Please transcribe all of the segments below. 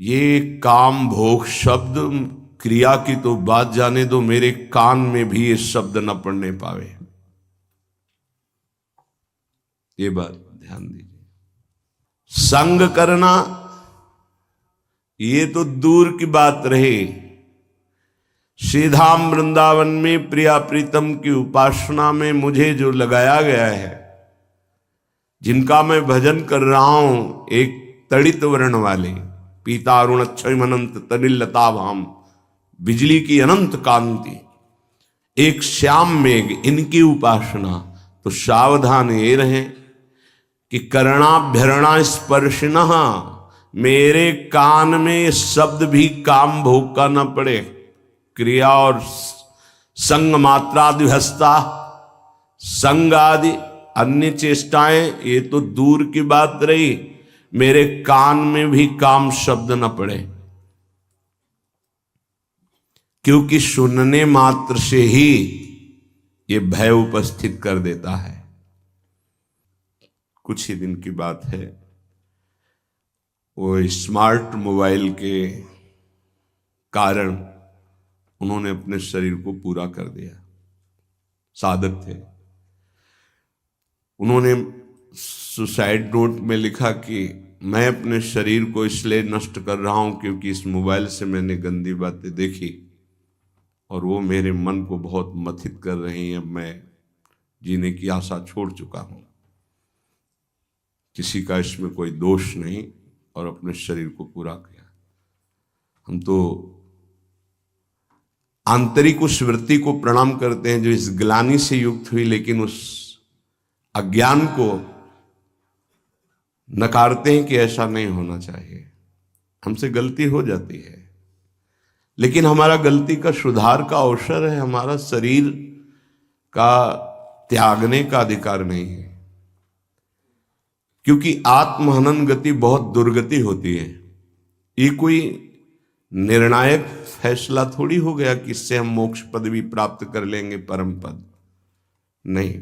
ये काम भोग शब्द क्रिया की तो बात जाने दो, मेरे कान में भी ये शब्द न पड़ने पावे। ये बात ध्यान दीजिए। संग करना ये तो दूर की बात रही, श्रीधाम वृंदावन में प्रिया प्रीतम की उपासना में मुझे जो लगाया गया है, जिनका मैं भजन कर रहा हूं, एक तड़ित वर्ण वाले पीता अरुण अक्षय अनंत तनिलता भाम, बिजली की अनंत कांति, एक श्याम मेघ, इनकी उपासना, तो सावधान ये रहे कि करणाभ्यरणा स्पर्शिनः, मेरे कान में शब्द भी काम भोग का न पड़े। क्रिया और संग मात्रादिहस्ता, संग आदि अन्य चेष्टाएं ये तो दूर की बात रही, मेरे कान में भी काम शब्द न पड़े, क्योंकि सुनने मात्र से ही ये भय उपस्थित कर देता है। कुछ ही दिन की बात है, वो स्मार्ट मोबाइल के कारण उन्होंने अपने शरीर को पूरा कर दिया। साधक थे, उन्होंने सुसाइड नोट में लिखा कि मैं अपने शरीर को इसलिए नष्ट कर रहा हूं क्योंकि इस मोबाइल से मैंने गंदी बातें देखी और वो मेरे मन को बहुत मथित कर रही हैं। अब मैं जीने की आशा छोड़ चुका हूं, किसी का इसमें कोई दोष नहीं, और अपने शरीर को पूरा किया। हम तो आंतरिक उस वृत्ति को प्रणाम करते हैं जो इस ग्लानि से युक्त हुई, लेकिन उस अज्ञान को नकारते हैं कि ऐसा नहीं होना चाहिए। हमसे गलती हो जाती है, लेकिन हमारा गलती का सुधार का अवसर है, हमारा शरीर का त्यागने का अधिकार नहीं है। क्योंकि आत्महनन गति बहुत दुर्गति होती है। ये कोई निर्णायक फैसला थोड़ी हो गया कि इससे हम मोक्ष पद भी प्राप्त कर लेंगे, परम पद नहीं।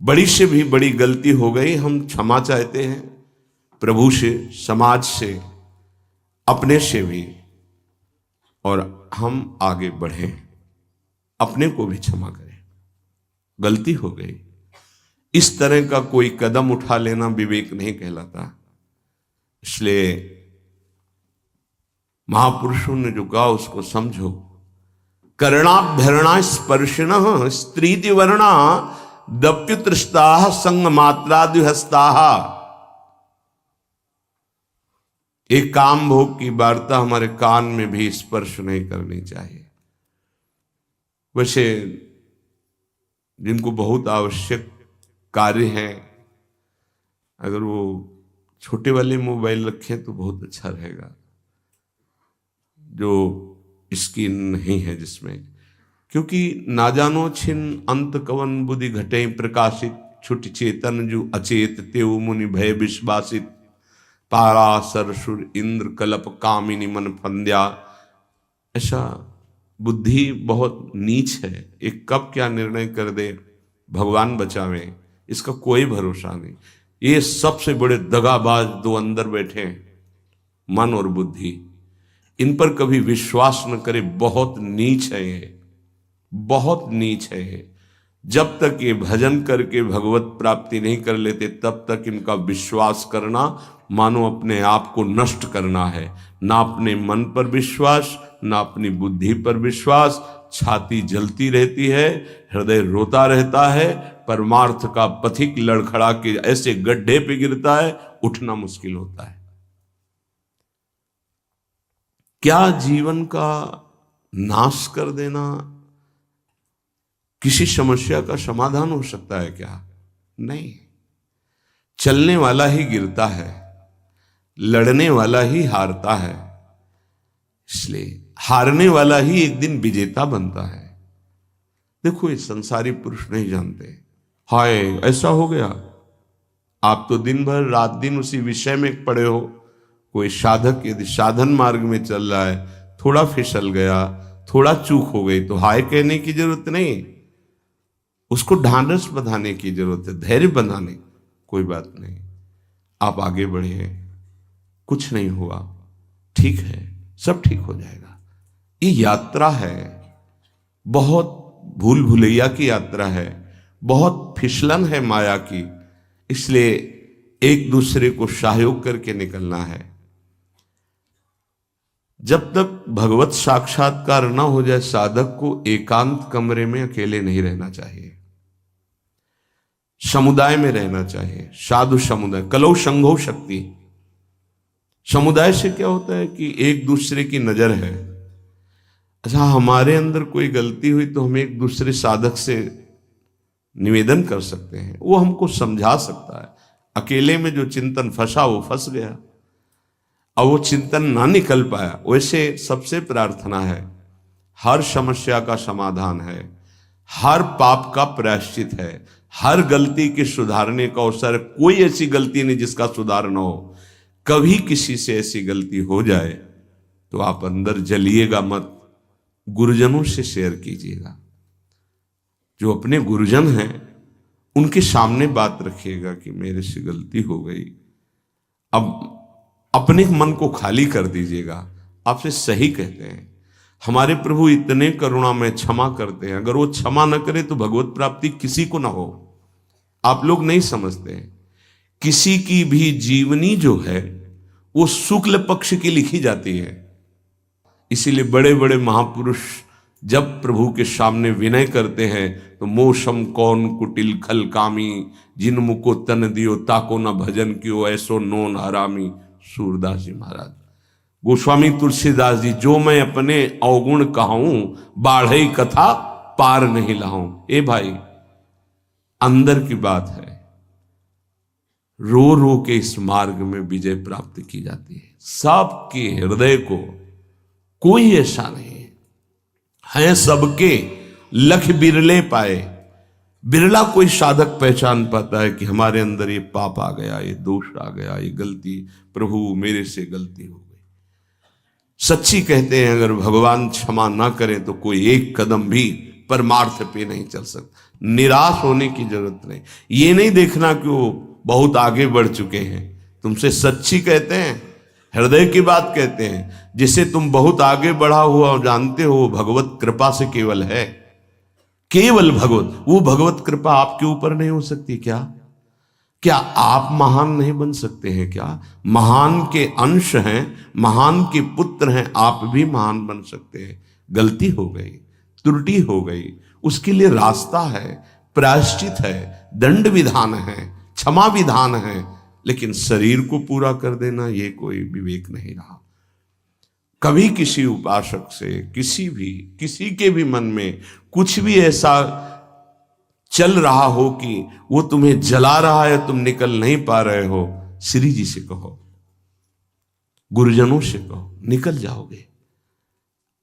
बड़ी से भी बड़ी गलती हो गई, हम क्षमा चाहते हैं प्रभु से, समाज से, अपने से भी, और हम आगे बढ़ें, अपने को भी क्षमा करें। गलती हो गई, इस तरह का कोई कदम उठा लेना विवेक नहीं कहलाता। इसलिए महापुरुषों ने जो कहा उसको समझो। करणाभ्यरणा स्पर्शिनः स्त्रीति वर्णा दप्युतृष्टाः संग मात्रादिहस्ताः। एक काम भोग की वार्ता हमारे कान में भी स्पर्श नहीं करनी चाहिए। वैसे जिनको बहुत आवश्यक कार्य है, अगर वो छोटे वाले मोबाइल रखें तो बहुत अच्छा रहेगा, जो स्क्रीन नहीं है जिसमें, क्योंकि ना जानो छिन अंत कवन बुद्धि घटे प्रकाशित, छुट चेतन जो अचेत तेव मुनि भय विश्वासित, पारासर सुर इंद्र कलप कामिनी मन फंद्या। ऐसा बुद्धि बहुत नीच है, एक कब क्या निर्णय कर दे, भगवान बचावे, इसका कोई भरोसा नहीं। ये सबसे बड़े दगाबाज दो अंदर बैठे हैं, मन और बुद्धि, इन पर कभी विश्वास न करे। बहुत नीच है ये, बहुत नीच है ये। जब तक ये भजन करके भगवत प्राप्ति नहीं कर लेते, तब तक इनका विश्वास करना मानो अपने आप को नष्ट करना है। ना अपने मन पर विश्वास, ना अपनी बुद्धि पर विश्वास। छाती जलती रहती है, हृदय रोता रहता है, परमार्थ का पथिक लड़खड़ा के ऐसे गड्ढे पे गिरता है, उठना मुश्किल होता है। क्या जीवन का नाश कर देना किसी समस्या का समाधान हो सकता है क्या? नहीं। चलने वाला ही गिरता है, लड़ने वाला ही हारता है, इसलिए हारने वाला ही एक दिन विजेता बनता है। देखो, ये संसारी पुरुष नहीं जानते, हाय ऐसा हो गया। आप तो दिन भर रात दिन उसी विषय में पड़े हो। कोई साधक यदि साधन मार्ग में चल रहा है, थोड़ा फिसल गया, थोड़ा चूक हो गई, तो हाय कहने की जरूरत नहीं, उसको ढांढस बंधाने की जरूरत है, धैर्य बनाने। कोई बात नहीं, आप आगे बढ़े, कुछ नहीं हुआ, ठीक है, सब ठीक हो जाएगा। ये यात्रा है, बहुत भूल भुलैया की यात्रा है, बहुत फिसलन है माया की, इसलिए एक दूसरे को सहयोग करके निकलना है। जब तक भगवत साक्षात्कार न हो जाए साधक को एकांत कमरे में अकेले नहीं रहना चाहिए, समुदाय में रहना चाहिए। साधु समुदाय, कलौ संघो शक्ति। समुदाय से क्या होता है कि एक दूसरे की नजर है। अच्छा, हमारे अंदर कोई गलती हुई तो हम एक दूसरे साधक से निवेदन कर सकते हैं, वो हमको समझा सकता है। अकेले में जो चिंतन फंसा वो फंस गया, और वो चिंतन ना निकल पाया। वैसे सबसे प्रार्थना है, हर समस्या का समाधान है, हर पाप का प्रायश्चित है, हर गलती के सुधारने का अवसर। कोई ऐसी गलती नहीं जिसका सुधार न हो। कभी किसी से ऐसी गलती हो जाए तो आप अंदर जलिएगा मत, गुरुजनों से शेयर कीजिएगा। जो अपने गुरुजन हैं उनके सामने बात रखिएगा कि मेरे से गलती हो गई। अब अपने मन को खाली कर दीजिएगा। आपसे सही कहते हैं, हमारे प्रभु इतने करुणा में क्षमा करते हैं। अगर वो क्षमा न करे तो भगवत प्राप्ति किसी को ना हो। आप लोग नहीं समझते हैं, किसी की भी जीवनी जो है वो शुक्ल पक्ष की लिखी जाती है। इसीलिए बड़े बड़े महापुरुष जब प्रभु के सामने विनय करते हैं तो मोशम कौन कुटिल खल कामी, जिन मुको तन दियो ताको न भजन कियो, ऐसो नोन हरामी। सूरदास जी महाराज, गोस्वामी तुलसीदास जी, जो मैं अपने अवगुण कहूं, बाढ़ई कथा पार नहीं लाऊं। ए भाई, अंदर की बात है, रो रो के इस मार्ग में विजय प्राप्त की जाती है। सबके हृदय को कोई ऐसा नहीं है, सबके लख बिरले पाए। बिरला कोई साधक पहचान पाता है कि हमारे अंदर ये पाप आ गया, ये दोष आ गया, ये गलती, प्रभु मेरे से गलती हो गई। सच्ची कहते हैं, अगर भगवान क्षमा ना करें तो कोई एक कदम भी परमार्थ पे नहीं चल सकता। निराश होने की जरूरत नहीं। ये नहीं देखना कि वो बहुत आगे बढ़ चुके हैं। तुमसे सच्ची कहते हैं, हृदय की बात कहते हैं। जिसे तुम बहुत आगे बढ़ा हुआ जानते हो, भगवत कृपा से केवल है, केवल भगवत। वो भगवत कृपा आपके ऊपर नहीं हो सकती क्या? क्या आप महान नहीं बन सकते हैं क्या? महान के अंश हैं, महान के पुत्र हैं, आप भी महान बन सकते हैं। गलती हो गई, त्रुटि हो गई, उसके लिए रास्ता है, प्रायश्चित है, दंड विधान है, क्षमा विधान है। लेकिन शरीर को पूरा कर देना ये कोई विवेक नहीं रहा। कभी किसी उपासक से, किसी के भी मन में कुछ भी ऐसा चल रहा हो कि वो तुम्हें जला रहा है, तुम निकल नहीं पा रहे हो, श्री जी से कहो, गुरुजनों से कहो, निकल जाओगे।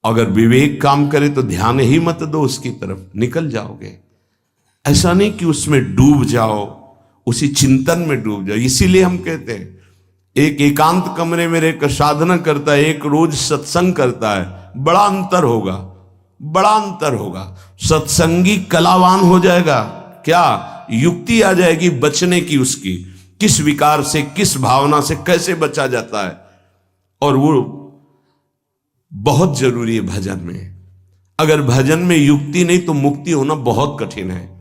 अगर विवेक काम करे तो ध्यान ही मत दो उसकी तरफ, निकल जाओगे। ऐसा नहीं कि उसमें डूब जाओ, उसी चिंतन में डूब जाओ। इसीलिए हम कहते हैं, एक एकांत कमरे में रहकर साधना करता है, एक रोज सत्संग करता है, बड़ा अंतर होगा, बड़ा अंतर होगा। सत्संगी कलावान हो जाएगा। क्या युक्ति आ जाएगी बचने की, उसकी किस विकार से, किस भावना से कैसे बचा जाता है। और वो बहुत जरूरी है भजन में। अगर भजन में युक्ति नहीं तो मुक्ति होना बहुत कठिन है।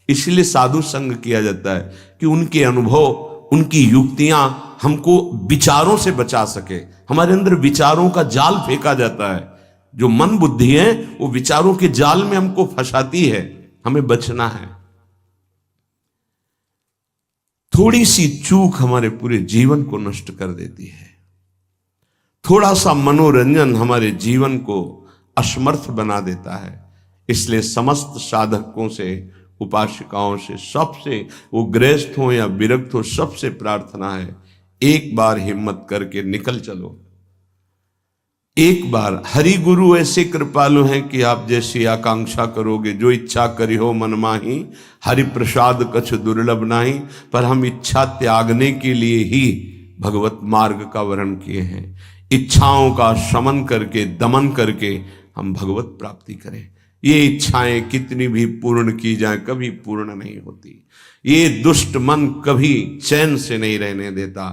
इसलिए साधु संग किया जाता है कि उनके अनुभव, उनकी युक्तियां हमको विचारों से बचा सके। हमारे अंदर विचारों का जाल फेंका जाता है, जो मन बुद्धि है वो विचारों के जाल में हमको फंसाती है। हमें बचना है। थोड़ी सी चूक हमारे पूरे जीवन को नष्ट कर देती है। थोड़ा सा मनोरंजन हमारे जीवन को असमर्थ बना देता है। इसलिए समस्त साधकों से, उपासिकाओं से, सबसे, वो गृहस्थ हो या विरक्त हो, सबसे प्रार्थना है, एक बार हिम्मत करके निकल चलो। एक बार। हरि गुरु ऐसे कृपालु हैं कि आप जैसी आकांक्षा करोगे, जो इच्छा करी हो मन माही, हरि प्रसाद कछ दुर्लभ नाही। पर हम इच्छा त्यागने के लिए ही भगवत मार्ग का वर्ण किए हैं। इच्छाओं का शमन करके, दमन करके हम भगवत प्राप्ति करें। ये इच्छाएं कितनी भी पूर्ण की जाए कभी पूर्ण नहीं होती। ये दुष्ट मन कभी चैन से नहीं रहने देता।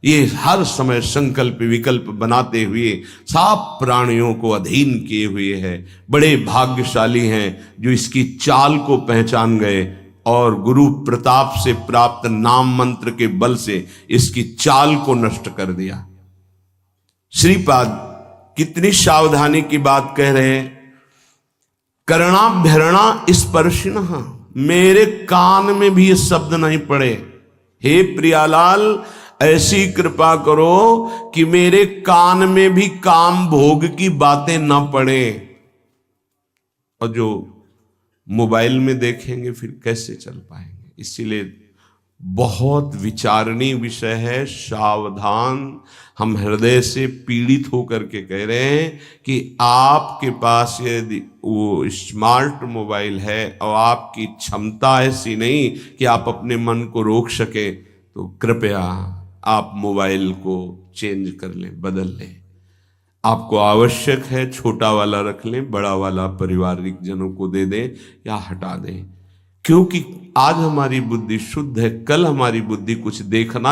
ये हर समय संकल्प विकल्प बनाते हुए सब प्राणियों को अधीन किए हुए है। बड़े भाग्यशाली हैं जो इसकी चाल को पहचान गए और गुरु प्रताप से प्राप्त नाम मंत्र के बल से इसकी चाल को नष्ट कर दिया। श्रीपाद कितनी सावधानी की बात कह रहे हैं। कर्णाभ्यरणा स्पर्शिनः, मेरे कान में भी ये शब्द नहीं पड़े। हे प्रियालाल, ऐसी कृपा करो कि मेरे कान में भी काम भोग की बातें ना पड़े। और जो मोबाइल में देखेंगे फिर कैसे चल पाएंगे। इसीलिए बहुत विचारणीय विषय है, सावधान। हम हृदय से पीड़ित होकर के कह रहे हैं कि आपके पास यदि वो स्मार्ट मोबाइल है और आपकी क्षमता ऐसी नहीं कि आप अपने मन को रोक सके, तो कृपया आप मोबाइल को चेंज कर लें, बदल लें। आपको आवश्यक है छोटा वाला रख लें, बड़ा वाला पारिवारिक जनों को दे दें या हटा दें। क्योंकि आज हमारी बुद्धि शुद्ध है, कल हमारी बुद्धि कुछ देखना